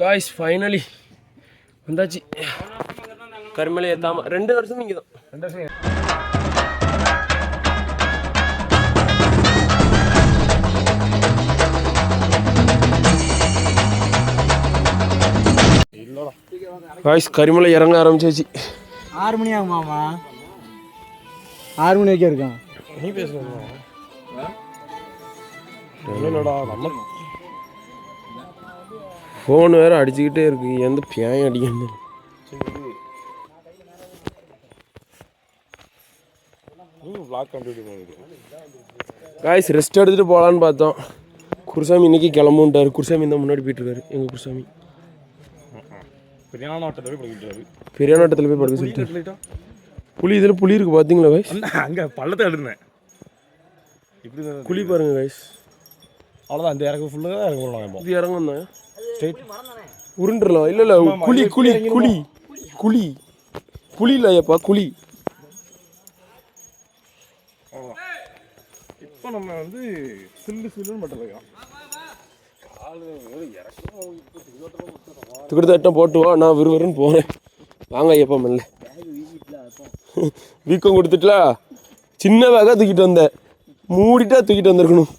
Guys finally வந்தாச்சு. கருமலை ஏத்தாம 2 வருஷம் இங்கே தான். காய்ஸ் கரிமலை இறங்க ஆரம்பிச்சாச்சு. 6 மணி ஆகும் மாமா. 6 மணி வரைக்கும் இருக்கான். நீ பேசுறா நம்ம ஃபோன் வேறு அடிச்சுக்கிட்டே இருக்கு. எந்த பியாயம் அடிக்கணும். காய்ஸ் ரெஸ்ட் எடுத்துகிட்டு போகலான்னு பார்த்தோம். குருசாமி இன்னைக்கு கிளம்புன்ட்டார். குருசாமி இந்த முன்னாடி போயிட்டுருக்காரு. எங்கள் குருசாமி பெரியானோட்டத்தில் போய் படுக்க சொல்லிட்டு புளி இதில் புளி இருக்குது பார்த்தீங்களா காய்ஸ்? அங்கே பள்ளத்தை எடுனேன். இப்படி குழி பாருங்க காய்ஸ். அவ்வளோதான். அந்த இறங்க ஃபுல்லாக இறங்க போகலாம். இது இறங்கும் தான் ஸ்ட்ரைட் உருண்டுலாம். இல்லை இல்லை குழி குழி குழி குழி புளி இல்லையாப்பா குழி. இப்போ நம்ம வந்து சில்லுன்னு மட்டும் இருக்கலாம். துக்கிட்ட போட்டு வா, நான் விறுவிறுன்னு போகிறேன். வாங்க ஐயப்பா மெல்ல. வீக்கம் கொடுத்துட்டா சின்ன வேகா தூக்கிட்டு வந்தேன். மூடிட்டா தூக்கிட்டு வந்திருக்கணும்.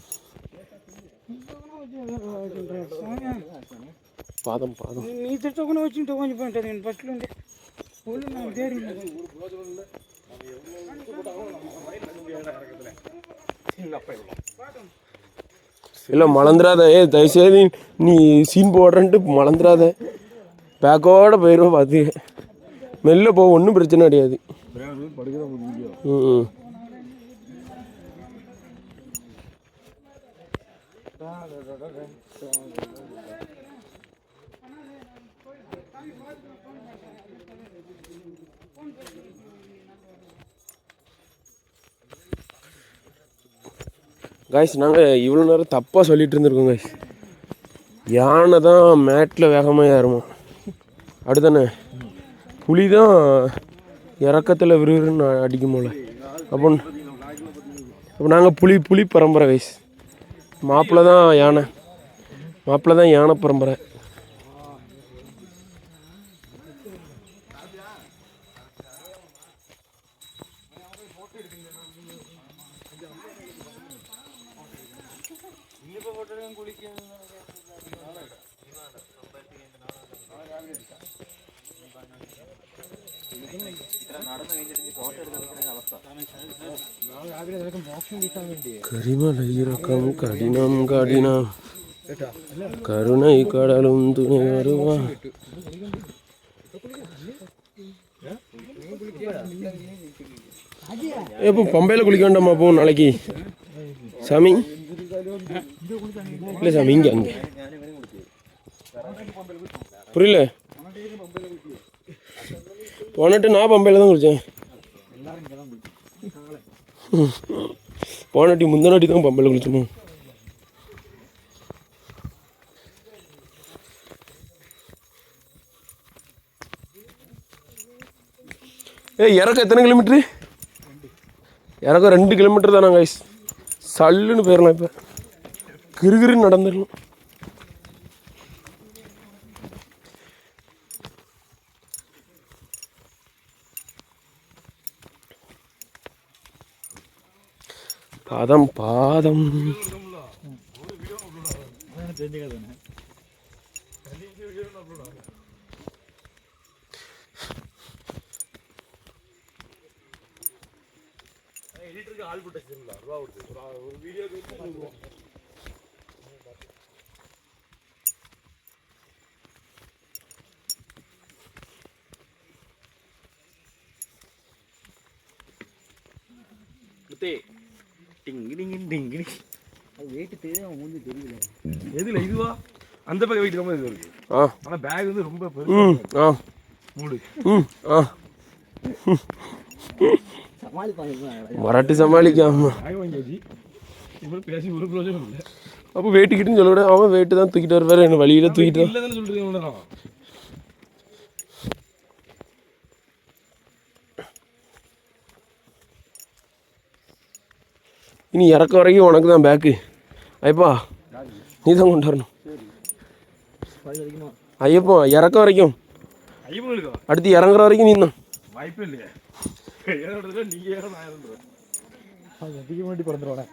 பாதம் பாதம் நீ திட்டக்குன்னு வச்சுட்டு கொஞ்சம் போயிட்டு ஃபஸ்ட்டில் வந்து ஒன்று நான் தேடி இல்லை மலந்துடாத. தயவுசெய்து நீ சீன் போடுறன்ட்டு மலந்துடாத. பேக்கோட போயிடுவோம். பார்த்து மெல்ல போ, ஒன்றும் பிரச்சனை கிடையாது. ம் காய்ஸ் நாங்கள் இவ்வளோ நேரம் தப்பாக சொல்லிகிட்டு இருந்திருக்கோம் காய்ஸ். யானை தான் மேட்டில் வேகமாக ஏறுமா, அப்படிதானே? புலி தான் இறக்கத்தில் விறுவிறுன்னு அடிக்கும் போல. அப்போ நாங்கள் புலி பரம்பரை காய்ஸ். மாப்பிள்ளை தான் யானை பரம்பரை. கரிமலை இறக்கம் கடினம் கடினம் கருணை கடலும் துணை வருவா. எப்போ பம்பையில் குளிக்க வேண்டாமா? போ நாளைக்கு சாமி. இல்லை சாமி இங்கே அங்கே புரியல. போனட்டு நான் பம்பையில் தான் குளித்தேன். போனாட்டி முந்தனாட்டி தான் பம்பையில் குளிச்சோம். இறக்கம் எத்தனை கிலோமீட்ரு? இறக்கம் 2 கிலோமீட்டர் தானே கைஸ். சல்லுன்னு போயிடலாம். இப்போ கிருகிருன்னு நடந்துடலாம். பாதம் பாதம் எதுல இதுவா? அந்த பக்கம் வெயிட் ரொம்ப இது இருக்கு. ஆனா பேக் வந்து ரொம்ப பெருசா. மூடு. மராட்டி சமாளிக்காம பேசி ஒரு பிரயோஜனம் இல்லை. அப்போ வெயிட்டுக்கிட்டுன்னு சொல்ல விட, அவன் வெயிட்டு தான் தூக்கிட்டு வருவாரு. என்ன வழியில தூக்கிட்டு இல்லைன்னு சொல்றீங்க. இனி இறக்க வரைக்கும் உனக்கு தான் பேக்கு. ஐப்பா நீ தான் கொண்டு வரணும். ஐயப்பன் இறக்க வரைக்கும் ஐயப்பன் இருக்கா அடுத்து இறங்குற வரைக்கும் நீ தான். வாய்ப்பே இல்லையா ஏறதுல நீங்க ஏற நான் ஏறேன் அதிக மாட்டி பிறந்துருவானே.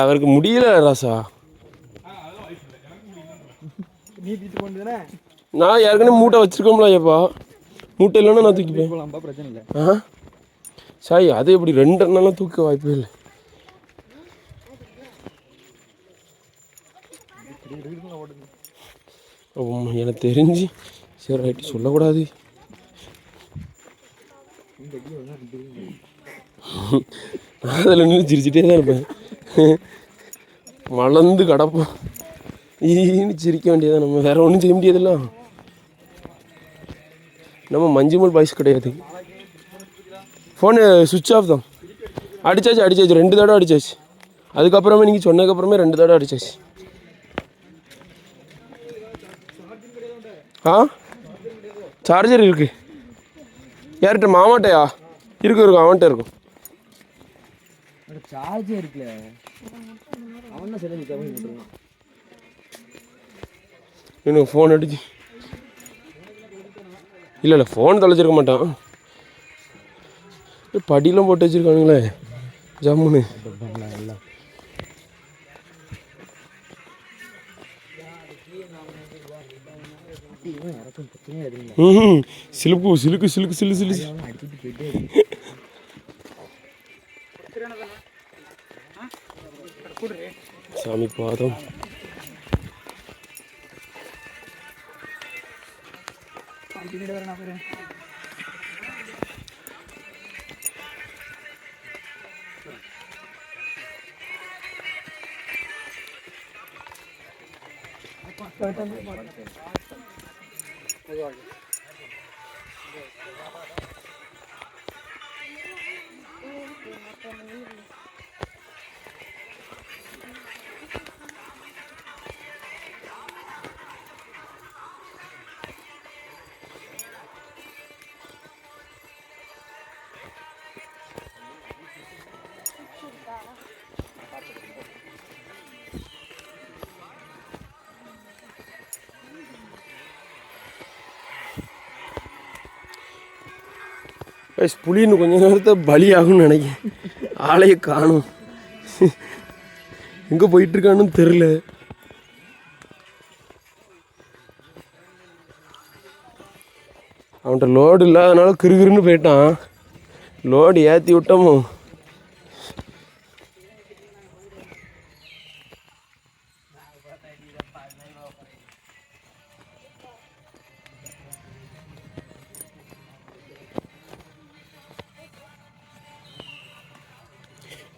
அவருக்கு முடியல ராசா. நீ தீட்டு கொண்டு தானே நான் ஏற்கனவே மூட்டை வச்சிருக்கோம்ல ஐயப்பா. மூட்டை இல்லைன்னா நான் தூக்கிப்பேன். போகலாம்பா, பிரச்சனை இல்லை. சாய் அது எப்படி 2 நாளாக தூக்க வாய்ப்பே இல்லை. எனக்கு தெரிஞ்சு சரி ரைட்டு சொல்லக்கூடாது. நான் அதில் நின்று சிரிச்சிட்டே தான் இருப்பேன். மலர்ந்து கிடப்போம் ஈன்னு சிரிக்க வேண்டியதான். நம்ம வேற ஒன்றும் செய்ய முடியாதுல்ல. நம்ம மஞ்சுமல் பாய்ஸ் கிடையாது. ஃபோனு சுவிட்ச் ஆஃப் தான். அடிச்சாச்சு 2 தடவை அடிச்சாச்சு. அதுக்கப்புறமே நீங்கள் சொன்னதுக்கப்புறமே 2 தடவை அடிச்சாச்சு. சார்ஜர் இருக்கு. யார்கிட்ட? மாமாட்டையா? இருக்கும் அவன்கிட்ட இருக்கும். சார்ஜே இருக்குல்ல, அவன் தான் சரி இன்னும் ஃபோன் அடிச்சு இல்லை ஃபோன் தொலைச்சிருக்க மாட்டான். படியெலாம் போட்டு வச்சுருக்கானுங்களே ஜம்முன்னு. சிலுக்கு சிலுக்கு சிலுக்கு சிலு சிலு சாமி பாதம். புலின்னு கொஞ்ச நேரத்தை பலி ஆகும்னு நினைக்கிறேன். ஆளையை காணும். எங்கே போயிட்டுருக்கான்னு தெரில. அவன்கிட்ட லோடு இல்லாதனால கிருகிருன்னு போயிட்டான். லோடு ஏற்றி விட்டோமோ.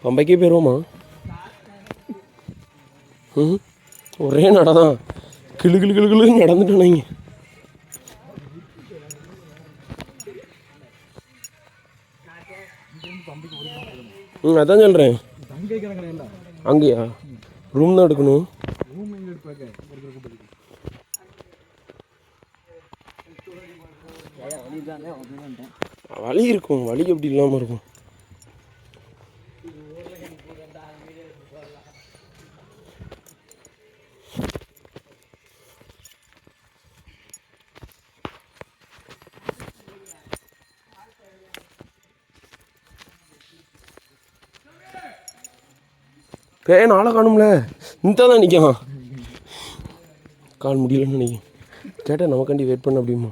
பம்பைக்கே போயிடுவோமா? ஒரே நடதான் கிளு கிளு கிளு கிளு நடந்துட்டோம். அதான் சொல்கிறேன். அங்கேயா ரூம் தான் எடுக்கணும். வழி இருக்கும். வழி எப்படி இல்லாமல் இருக்கும்? பேன் ஆளை காணும்ல. இந்த தான் நிற்கான். கால் முடியலன்னு நினைக்கிறேன். கேட்டால் நமக்காண்டி வெயிட் பண்ண அப்படிமா.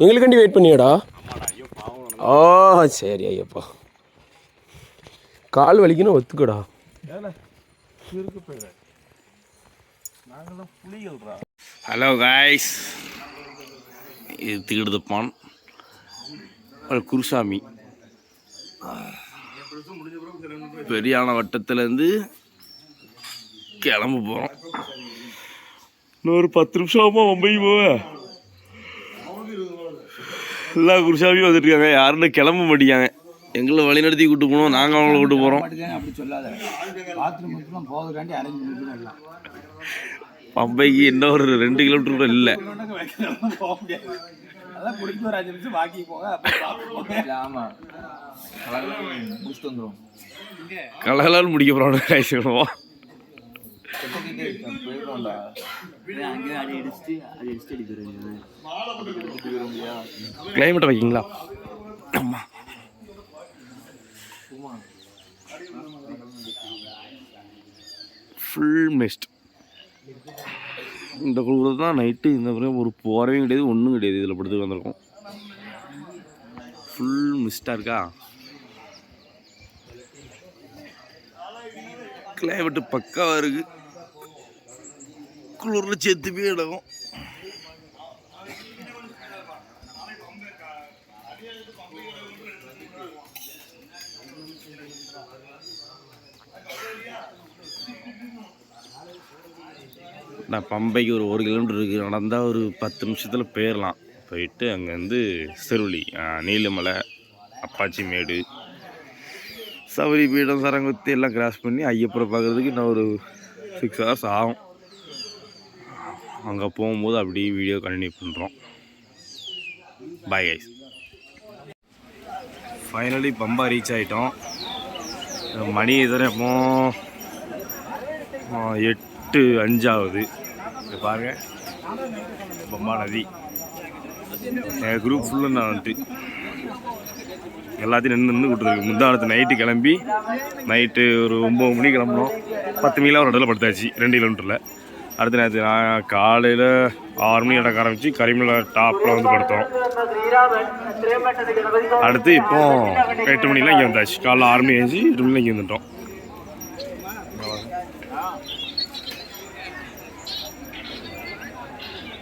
எங்களுக்காண்டி வெயிட் பண்ணியாடா? சரி ஐயப்பா. கால் வலிக்குன்னு ஒத்துக்கடா. ஹலோ காய்ஸ், இது திகிடுதுப்பான் குருசாமி. பெரியான வட்டத்துலேருந்து கிளம்ப போகிறோம். இன்னும் ஒரு 10 நிமிஷமா மும்பை போவேன். எல்லா குருசாமியும் வந்துட்டுருக்காங்க. யாருன்னு கிளம்ப மாட்டேங்காங்க. எங்களை வழிநடத்தி கூட்டு போனோம், நாங்கள் அவங்கள கூட்டு போகிறோம். அப்படி சொல்லாத, பாத்ரூம் மட்டும் போகிறதுக்காண்டி அரேஞ்ச் பண்ணிக்கலாம். பம்பைக்கு இன்னும் ஒரு 2 கிலோமீட்டர் கூட இல்லை. போக முடியாது, அதான் குடிக்க ஒரு 5 நிமிஷம் பாக்கி போங்க. ஆமாம், முடிச்சுட்டு வந்துடும். கலகலான்னு முடிக்க போகிறோம். காய்ச்சிடுவோம். கிளைமேட் வைக்கிங்களா? ஆமாம், ஃபுல் மிஸ்ட். இந்த குளிர் தான் நைட்டு. இந்த மாதிரி ஒரு போறவையும் கிடையாது, ஒன்றும் கிடையாது. இதில் படுத்து வந்திருக்கோம். ஃபுல் மிஸ்டாக இருக்கா. கிளைமேட்டு பக்காவாக இருக்குது. குளிரில் செத்து போய் இடக்கும். நான் பம்பைக்கு ஒரு 1 கிலோமீட்டர் இருக்குது. நடந்தால் ஒரு 10 நிமிஷத்தில் போயிடலாம். போயிட்டு அங்கேருந்து சிறுவலி, நீலமலை, அப்பாச்சி மேடு, சவரி பீடம், சரங்குத்தி எல்லாம் கிராஸ் பண்ணி ஐயப்பரை பார்க்குறதுக்கு இன்னும் ஒரு 6 ஹவர்ஸ் ஆகும். அங்கே போகும்போது அப்படியே வீடியோ கண்டினியூ பண்ணுறோம். Bye guys. Finally Pamba reach ஆகிட்டோம். மணி எதிர எப்போ 8:05 ஆகுது. பாருங்க, பம்பா நதி. எங்கள் குரூப் ஃபுல்லாக நான் வந்துட்டு எல்லாத்தையும் நின்று விட்டுருக்கு. முந்தானத்து நைட்டு கிளம்பி நைட்டு ஒரு 9 மணிக்கு கிளம்புனோம். 10 மணிக்கெலாம் ஒரு இடத்துல படுத்தாச்சு 2 கிலோமீட்டரில். அடுத்த நேரத்து நான் காலையில் 6 மணி இடக்க ஆரம்பித்து கரிமலை டாப்பில் வந்து படுத்தோம். அடுத்து இப்போ 8 மணிலாம் இங்கே வந்தாச்சு. காலைல 6 மணி எழுந்து 8 மணிலாம் இங்கே வந்துட்டோம்.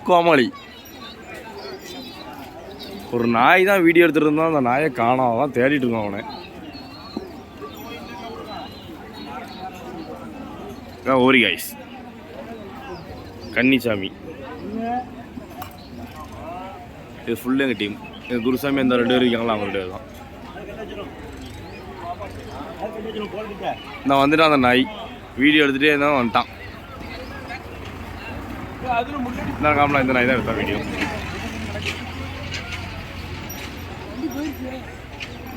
கோமாளி ஒரு நாய் தான் வீடியோ எடுத்துகிட்டு இருந்தான். அந்த நாயை காணாம தான் தேடிட்டு இருக்கான் அவனை. ஓரி கைஸ், கன்னிசாமி. இது ஃபுல்லு எங்கள் டீம். எங்கள் குருசாமி அந்த 2 பேர் இருக்காங்களா, அவங்க 2 பேர் தான். நான் வந்துட்டான். அந்த நாய் வீடியோ எடுத்துகிட்டே இருந்தால் வந்துட்டான். நான் காமலா இந்த நாய் தான் எடுத்தான் வீடியோ.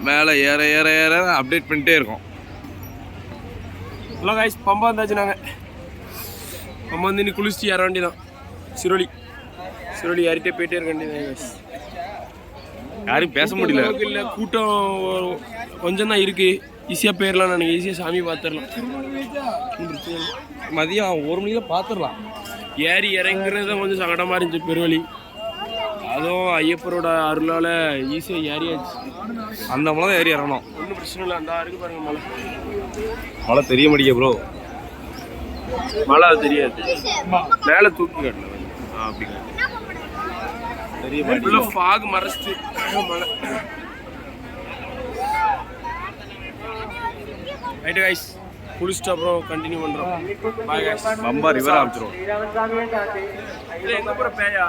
மேலே ஏற ஏற ஏற அப்டேட் பண்ணிட்டே இருக்கோம். ஹலோ கைஸ், பம்பா வந்தாச்சு. நாங்கள் பம்பா வந்து இன்னும் குளிச்சுட்டு ஏற வேண்டியதான். சிரோலி ஏறிட்டே போயிட்டே இருக்க வேண்டியதான் கைஸ். யாரும் பேச முடியல. இல்லை, கூட்டம் கொஞ்சம் தான் இருக்குது. ஈஸியாக போயிடலாம். நாங்கள் ஈஸியாக சாமி பார்த்துடலாம். மதியம் 1 மணியில் பார்த்துடலாம். ஏறி இறங்குறது தான் கொஞ்சம் சங்கடமாக இருந்துச்சு பெருவழி. அதுவும் ஐயப்பரோட அருளால் ஈஸியாக ஏறியாச்சு. அந்த மலை தான் ஏறி இறங்கணும், ஒன்றும் பிரச்சனை இல்லை. அந்த இருக்கு பாருங்க மலை. மழை தெரிய மாட்டேங்க ப்ரோ. மழை தெரியாது, மேலே தூக்கி காட்டல. அப்படி தெரிய மாட்டேங்குது. ஃபாக் மறைச்சிட்டு மழை. ரைட்டு கைஸ், குளிச்சுட்டு அப்புறம் கண்டினியூ பண்ணுறோம். Bye guys. பம்பா ரிவர் ஆரம்பிச்சிடும். எங்கே போகிற பேயா?